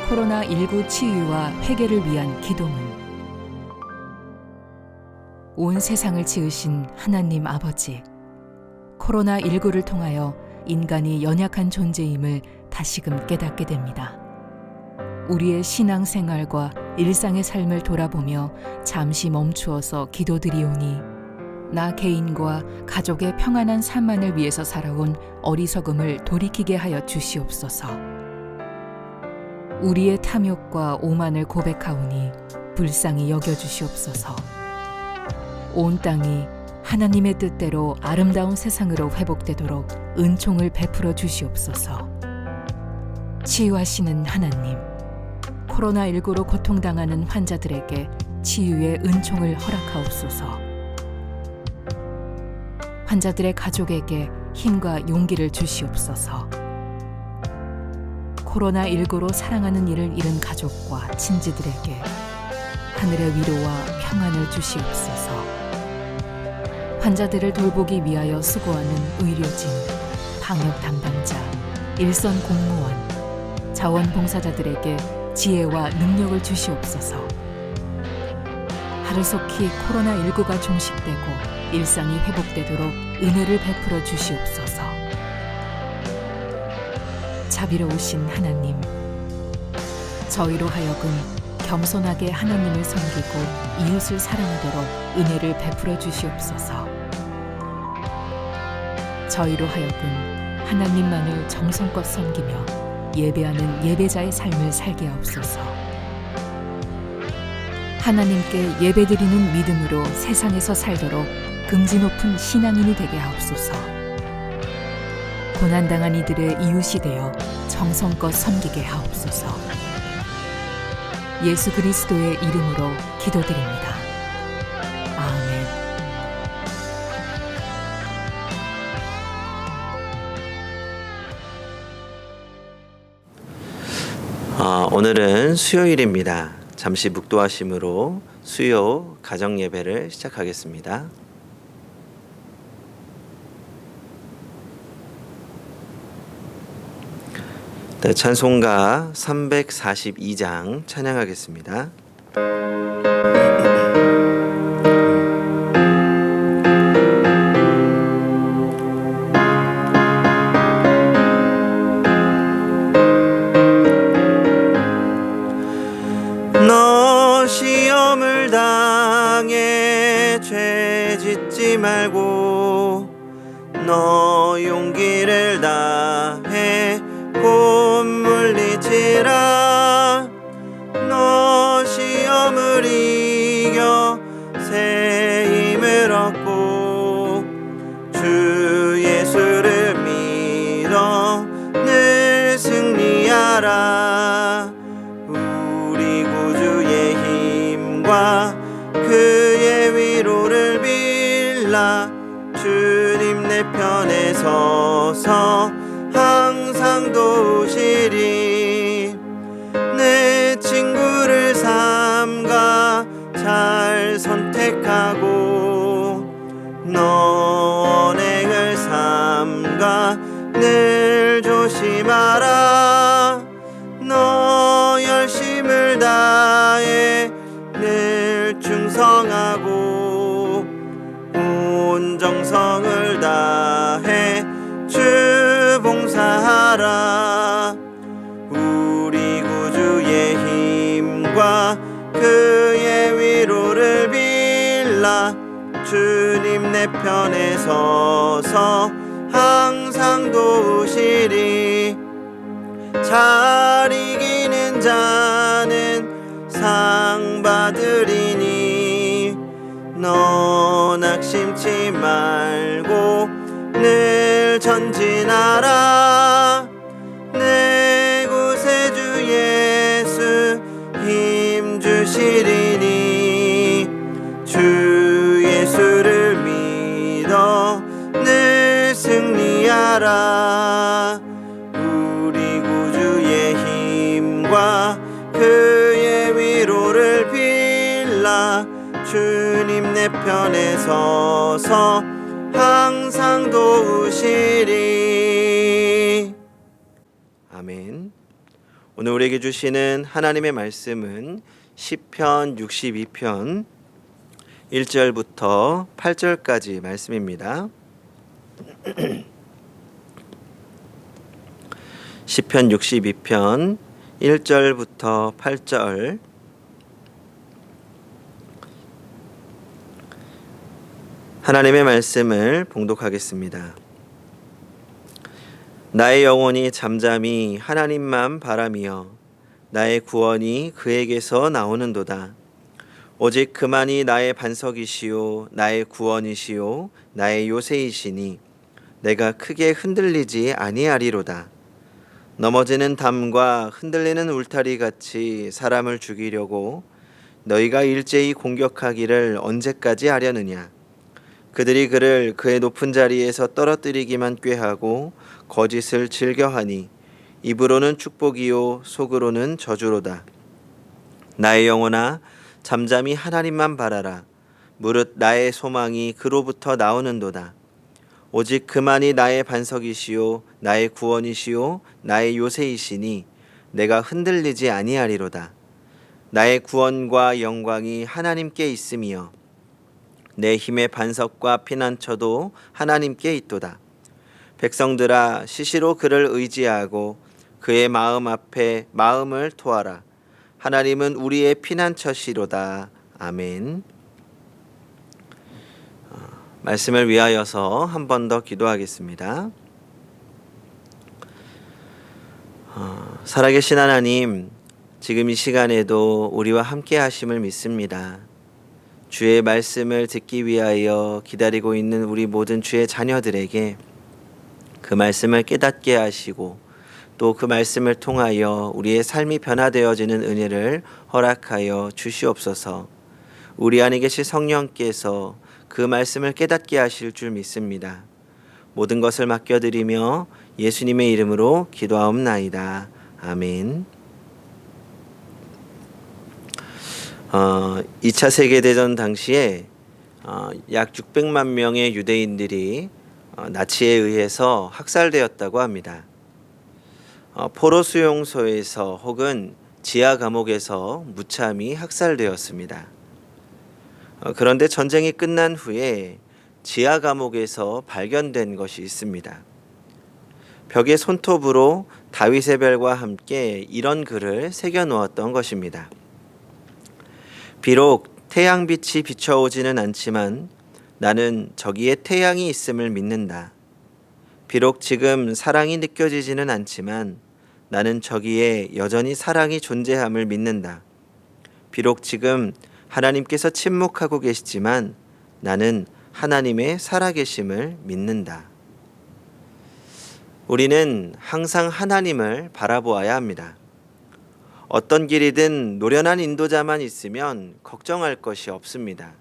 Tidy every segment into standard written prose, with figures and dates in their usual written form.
코로나19 치유와 회개를 위한 기도문. 온 세상을 지으신 하나님 아버지, 코로나19를 통하여 인간이 연약한 존재임을 다시금 깨닫게 됩니다. 우리의 신앙생활과 일상의 삶을 돌아보며 잠시 멈추어서 기도드리오니 나 개인과 가족의 평안한 삶만을 위해서 살아온 어리석음을 돌이키게 하여 주시옵소서. 우리의 탐욕과 오만을 고백하오니 불쌍히 여겨주시옵소서. 온 땅이 하나님의 뜻대로 아름다운 세상으로 회복되도록 은총을 베풀어 주시옵소서. 치유하시는 하나님, 코로나19로 고통당하는 환자들에게 치유의 은총을 허락하옵소서. 환자들의 가족에게 힘과 용기를 주시옵소서. 코로나19로 사랑하는 이를 잃은 가족과 친지들에게 하늘의 위로와 평안을 주시옵소서. 환자들을 돌보기 위하여 수고하는 의료진, 방역 담당자, 일선 공무원, 자원봉사자들에게 지혜와 능력을 주시옵소서. 하루속히 코로나19가 종식되고 일상이 회복되도록 은혜를 베풀어 주시옵소서. 자비로우신 하나님, 저희로 하여금 겸손하게 하나님을 섬기고 이웃을 사랑하도록 은혜를 베풀어 주시옵소서. 저희로 하여금 하나님만을 정성껏 섬기며 예배하는 예배자의 삶을 살게 하옵소서. 하나님께 예배드리는 믿음으로 세상에서 살도록 긍지 높은 신앙인이 되게 하옵소서. 고난당한 이들의 이웃이 되어 정성껏 섬기게 하옵소서. 예수 그리스도의 이름으로 기도드립니다. 아멘. 오늘은 수요일입니다. 잠시 묵도하심으로 수요 가정 예배를 시작하겠습니다. 네, 찬송가 342장 찬양하겠습니다. 너 시험을 당해 죄 짓지 말고 너 용기를 다해 곧 물리치라. 너 시험을 이겨 새 힘을 얻고 주 예수를 믿어 늘 승리하라. 우리 구주의 힘과 그의 위로를 빌라. 주님 내 편에 서서 항상 도우시리. 내 친구를 삼가 잘 선택하고 너 언행을 삼가 늘 조심하라. 너 열심을 다해 늘 충성하고 온 정성을 다해 주 봉사하라. 우리 구주의 힘과 그의 위로를 빌라. 주님 내 편에 서서 항상 도우시리. 잘 이기는 자는 상 받으리니 너 낙심치 말고 늘 전진하라. 내 구세주 예수 힘 주시리니 주 예수를 믿어 늘 승리하라. 우리 구주의 힘과 그의 위로를 빌라. 주님 내 편에 서서 항상 도우시리. 아멘. 오늘 우리에게 주시는 하나님의 말씀은 시편 62편 1절부터 8절까지 말씀입니다. 시편 62편 1절부터 8절. 하나님의 말씀을 봉독하겠습니다. 나의 영혼이 잠잠히 하나님만 바라며 나의 구원이 그에게서 나오는도다. 오직 그만이 나의 반석이시요 나의 구원이시요 나의 요새이시니 내가 크게 흔들리지 아니하리로다. 넘어지는 담과 흔들리는 울타리 같이 사람을 죽이려고 너희가 일제히 공격하기를 언제까지 하려느냐. 그들이 그를 그의 높은 자리에서 떨어뜨리기만 꾀하고 거짓을 즐겨하니 입으로는 축복이요 속으로는 저주로다. 나의 영혼아 잠잠히 하나님만 바라라. 무릇 나의 소망이 그로부터 나오는도다. 오직 그만이 나의 반석이시요 나의 구원이시요 나의 요새이시니 내가 흔들리지 아니하리로다. 나의 구원과 영광이 하나님께 있으며 내 힘의 반석과 피난처도 하나님께 있도다. 백성들아 시시로 그를 의지하고 그의 마음 앞에 마음을 토하라. 하나님은 우리의 피난처시로다. 아멘. 말씀을 위하여서 한 번 더 기도하겠습니다. 살아계신 하나님, 지금 이 시간에도 우리와 함께 하심을 믿습니다. 주의 말씀을 듣기 위하여 기다리고 있는 우리 모든 주의 자녀들에게 그 말씀을 깨닫게 하시고 또 그 말씀을 통하여 우리의 삶이 변화되어지는 은혜를 허락하여 주시옵소서. 우리 안에 계신 성령께서 그 말씀을 깨닫게 하실 줄 믿습니다. 모든 것을 맡겨드리며 예수님의 이름으로 기도하옵나이다. 아멘. 2차 세계대전 당시에 약 600만 명의 유대인들이 나치에 의해서 학살되었다고 합니다. 포로 수용소에서 혹은 지하 감옥에서 무참히 학살되었습니다. 그런데 전쟁이 끝난 후에 지하 감옥에서 발견된 것이 있습니다. 벽에 손톱으로 다윗의 별과 함께 이런 글을 새겨 놓았던 것입니다. 비록 태양빛이 비춰오지는 않지만 나는 저기에 태양이 있음을 믿는다. 비록 지금 사랑이 느껴지지는 않지만 나는 저기에 여전히 사랑이 존재함을 믿는다. 비록 지금 하나님께서 침묵하고 계시지만 나는 하나님의 살아계심을 믿는다. 우리는 항상 하나님을 바라보아야 합니다. 어떤 길이든 노련한 인도자만 있으면 걱정할 것이 없습니다.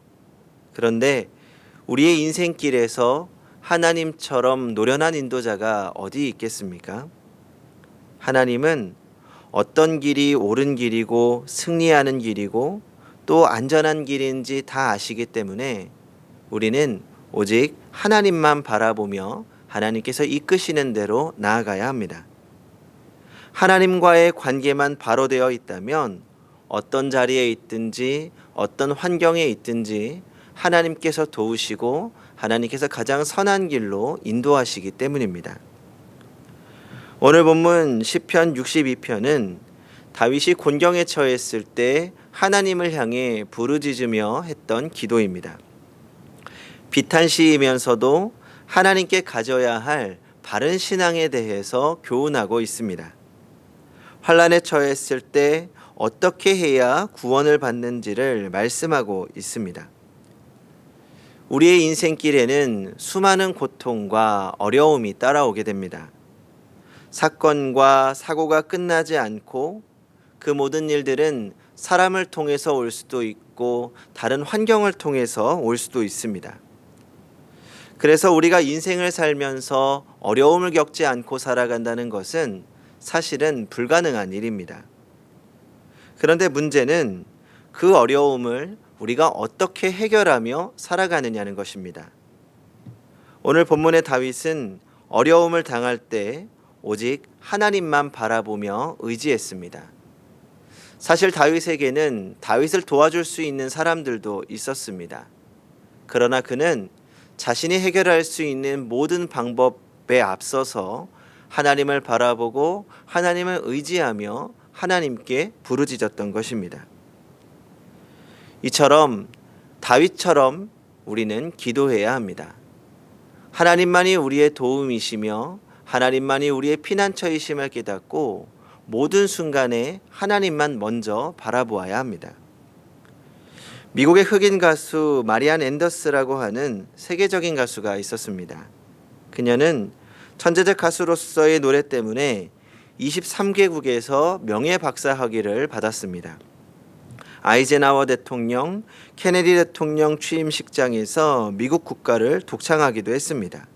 그런데 우리의 인생길에서 하나님처럼 노련한 인도자가 어디 있겠습니까? 하나님은 어떤 길이 옳은 길이고 승리하는 길이고 또 안전한 길인지 다 아시기 때문에 우리는 오직 하나님만 바라보며 하나님께서 이끄시는 대로 나아가야 합니다. 하나님과의 관계만 바로 되어 있다면 어떤 자리에 있든지 어떤 환경에 있든지 하나님께서 도우시고 하나님께서 가장 선한 길로 인도하시기 때문입니다. 오늘 본문 시편 62편은 다윗이 곤경에 처했을 때 하나님을 향해 부르짖으며 했던 기도입니다. 비탄시이면서도 하나님께 가져야 할 바른 신앙에 대해서 교훈하고 있습니다. 환난에 처했을 때 어떻게 해야 구원을 받는지를 말씀하고 있습니다. 우리의 인생길에는 수많은 고통과 어려움이 따라오게 됩니다. 사건과 사고가 끝나지 않고 그 모든 일들은 사람을 통해서 올 수도 있고 다른 환경을 통해서 올 수도 있습니다. 그래서 우리가 인생을 살면서 어려움을 겪지 않고 살아간다는 것은 사실은 불가능한 일입니다. 그런데 문제는 그 어려움을 우리가 어떻게 해결하며 살아가느냐는 것입니다. 오늘 본문의 다윗은 어려움을 당할 때 오직 하나님만 바라보며 의지했습니다. 사실 다윗에게는 다윗을 도와줄 수 있는 사람들도 있었습니다. 그러나 그는 자신이 해결할 수 있는 모든 방법에 앞서서 하나님을 바라보고 하나님을 의지하며 하나님께 부르짖었던 것입니다. 이처럼 다윗처럼 우리는 기도해야 합니다. 하나님만이 우리의 도움이시며 하나님만이 우리의 피난처이심을 깨닫고 모든 순간에 하나님만 먼저 바라보아야 합니다. 미국의 흑인 가수 마리안 앤더스라고 하는 세계적인 가수가 있었습니다. 그녀는 천재적 가수로서의 노래 때문에 23개국에서 명예 박사 학위를 받았습니다. 아이젠하워 대통령, 케네디 대통령 취임식장에서 미국 국가를 독창하기도 했습니다.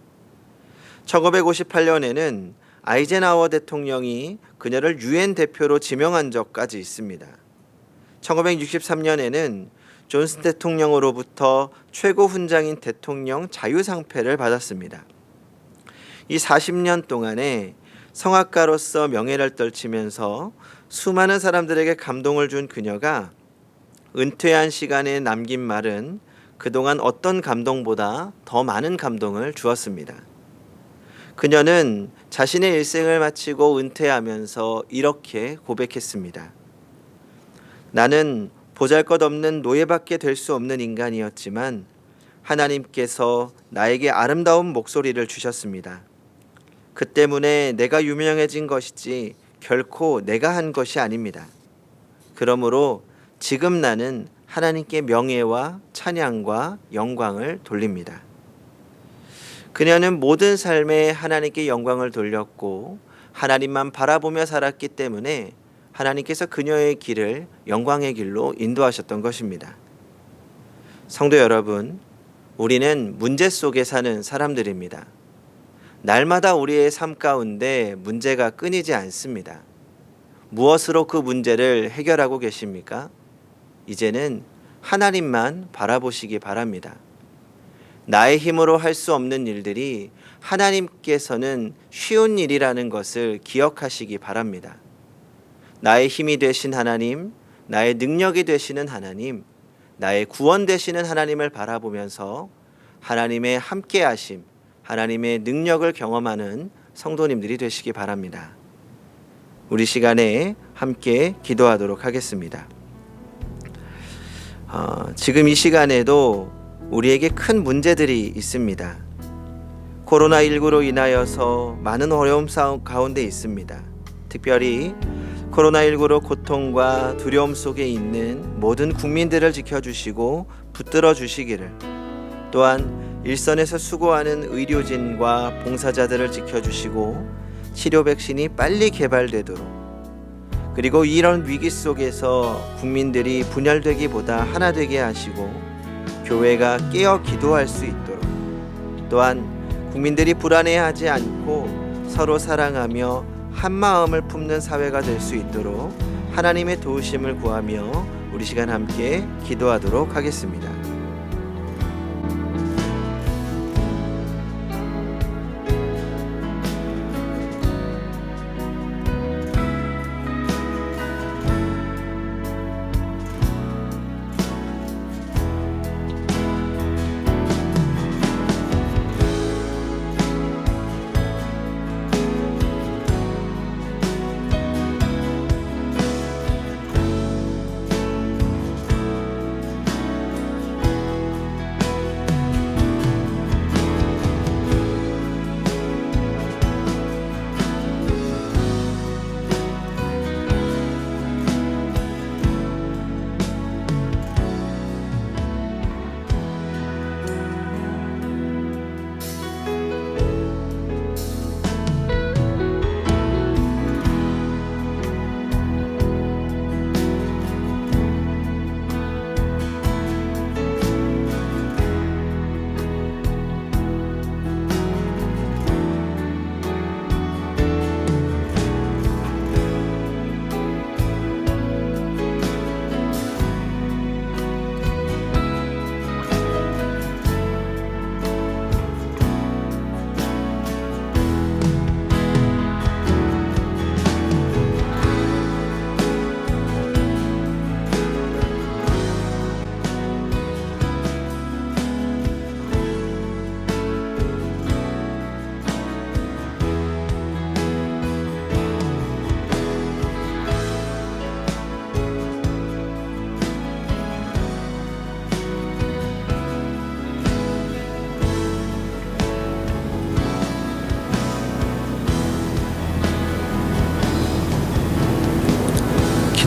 1958년에는 아이젠하워 대통령이 그녀를 유엔 대표로 지명한 적까지 있습니다. 1963년에는 존슨 대통령으로부터 최고 훈장인 대통령 자유상패를 받았습니다. 이 40년 동안에 성악가로서 명예를 떨치면서 수많은 사람들에게 감동을 준 그녀가 은퇴한 시간에 남긴 말은 그동안 어떤 감동보다 더 많은 감동을 주었습니다. 그녀는 자신의 일생을 마치고 은퇴하면서 이렇게 고백했습니다. 나는 보잘것없는 노예밖에 될 수 없는 인간이었지만 하나님께서 나에게 아름다운 목소리를 주셨습니다. 그 때문에 내가 유명해진 것이지 결코 내가 한 것이 아닙니다. 그러므로 지금 나는 하나님께 명예와 찬양과 영광을 돌립니다. 그녀는 모든 삶에 하나님께 영광을 돌렸고 하나님만 바라보며 살았기 때문에 하나님께서 그녀의 길을 영광의 길로 인도하셨던 것입니다. 성도 여러분, 우리는 문제 속에 사는 사람들입니다. 날마다 우리의 삶 가운데 문제가 끊이지 않습니다. 무엇으로 그 문제를 해결하고 계십니까? 이제는 하나님만 바라보시기 바랍니다. 나의 힘으로 할 수 없는 일들이 하나님께서는 쉬운 일이라는 것을 기억하시기 바랍니다. 나의 힘이 되신 하나님, 나의 능력이 되시는 하나님, 나의 구원 되시는 하나님을 바라보면서 하나님의 함께하심, 하나님의 능력을 경험하는 성도님들이 되시기 바랍니다. 우리 시간에 함께 기도하도록 하겠습니다. 지금 이 시간에도 우리에게 큰 문제들이 있습니다. 코로나19로 인하여서 많은 어려움 가운데 있습니다. 특별히 코로나19로 고통과 두려움 속에 있는 모든 국민들을 지켜주시고 붙들어 주시기를, 또한 일선에서 수고하는 의료진과 봉사자들을 지켜주시고 치료 백신이 빨리 개발되도록, 그리고 이런 위기 속에서 국민들이 분열되기보다 하나 되게 하시고 교회가 깨어 기도할 수 있도록, 또한 국민들이 불안해하지 않고 서로 사랑하며 한 마음을 품는 사회가 될 수 있도록 하나님의 도우심을 구하며 우리 시간 함께 기도하도록 하겠습니다.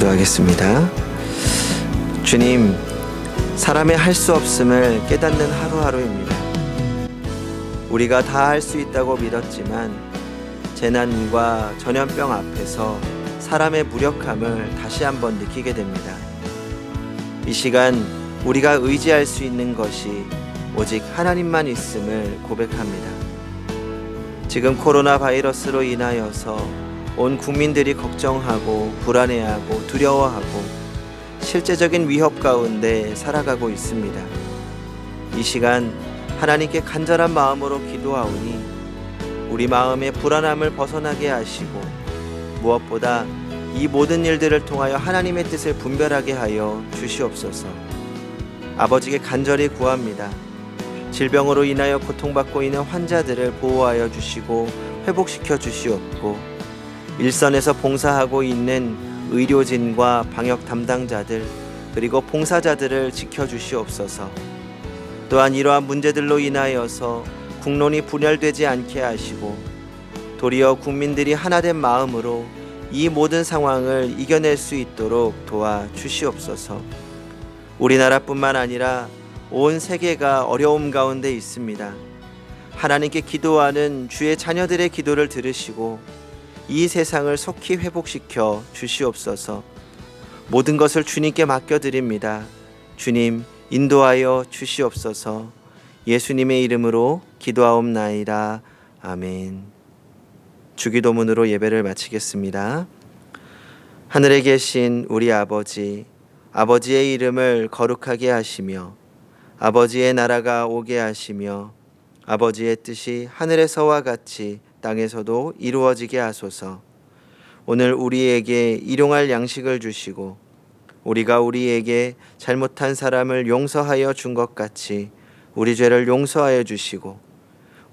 기도하겠습니다. 주님, 사람의 할 수 없음을 깨닫는 하루하루입니다. 우리가 다 할 수 있다고 믿었지만 재난과 전염병 앞에서 사람의 무력함을 다시 한번 느끼게 됩니다. 이 시간 우리가 의지할 수 있는 것이 오직 하나님만 있음을 고백합니다. 지금 코로나 바이러스로 인하여서 온 국민들이 걱정하고 불안해하고 두려워하고 실제적인 위협 가운데 살아가고 있습니다. 이 시간 하나님께 간절한 마음으로 기도하오니 우리 마음의 불안함을 벗어나게 하시고 무엇보다 이 모든 일들을 통하여 하나님의 뜻을 분별하게 하여 주시옵소서. 아버지께 간절히 구합니다. 질병으로 인하여 고통받고 있는 환자들을 보호하여 주시고 회복시켜 주시옵고, 일선에서 봉사하고 있는 의료진과 방역 담당자들 그리고 봉사자들을 지켜주시옵소서. 또한 이러한 문제들로 인하여서 국론이 분열되지 않게 하시고 도리어 국민들이 하나된 마음으로 이 모든 상황을 이겨낼 수 있도록 도와주시옵소서. 우리나라뿐만 아니라 온 세계가 어려움 가운데 있습니다. 하나님께 기도하는 주의 자녀들의 기도를 들으시고 이 세상을 속히 회복시켜 주시옵소서. 모든 것을 주님께 맡겨드립니다. 주님, 인도하여 주시옵소서. 예수님의 이름으로 기도하옵나이다. 아멘. 주기도문으로 예배를 마치겠습니다. 하늘에 계신 우리 아버지, 아버지의 이름을 거룩하게 하시며 아버지의 나라가 오게 하시며 아버지의 뜻이 하늘에서와 같이 땅에서도 이루어지게 하소서. 오늘 우리에게 일용할 양식을 주시고 우리가 우리에게 잘못한 사람을 용서하여 준 것 같이 우리 죄를 용서하여 주시고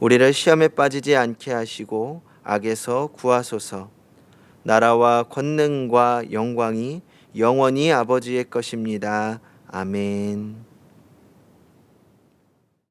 우리를 시험에 빠지지 않게 하시고 악에서 구하소서. 나라와 권능과 영광이 영원히 아버지의 것입니다. 아멘.